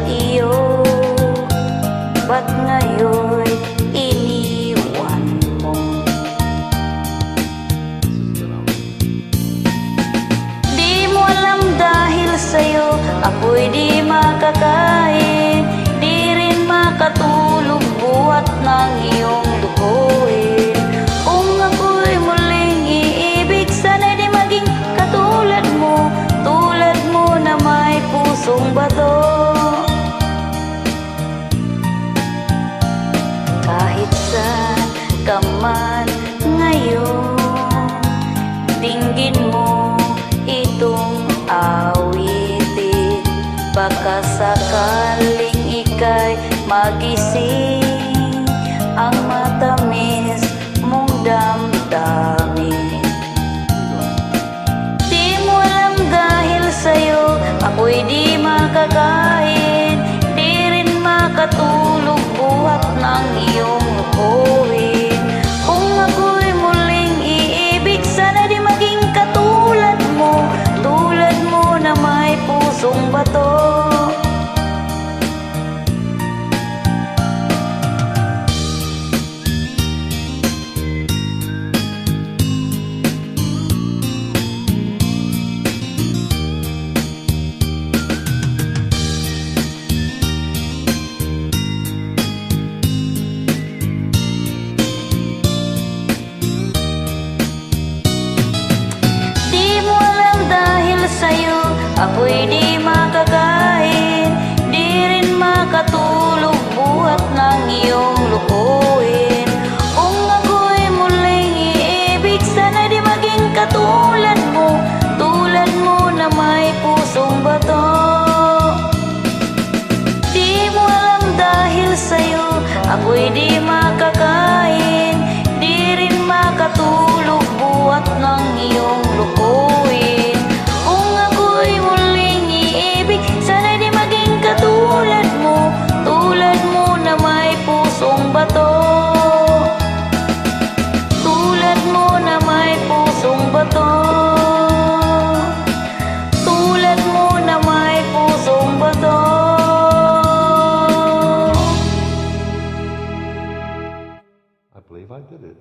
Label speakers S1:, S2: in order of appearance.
S1: iyo, ba't ngayon iniwan mo? Di mo alam dahil sa'yo ako'y di makakain, di rin makatulog buhat ng iyong lukuhin. Kung ako'y muling iibig, sana'y di maging katulad mo na may pusong bato. Kahit saan ka man ngayon, dinggin mo itong awitin. Baka sakaling ika'y magising ang matamis mong damdamin. Di mo alam dahil sa'yo ako'y di makakain, di rin makatulog buhat ng iyong lukuhin. Kung ako'y muling iibig, sana di maging katulad mo na may pusong bato. Sa'yo ako'y di makakain, di rin makatulog buhat ng iyong lukuhin. Kung ako'y muling iibig, sana di maging katulad mo na may pusong bato. Di mo alam dahil sa'yo ako'y di makakain, di rin makatulog buhat ng iyong lukuhin. Tulad mo na may pusong bato, tulad mo na may pusong bato, tulad mo na may pusong bato.
S2: I believe I did it.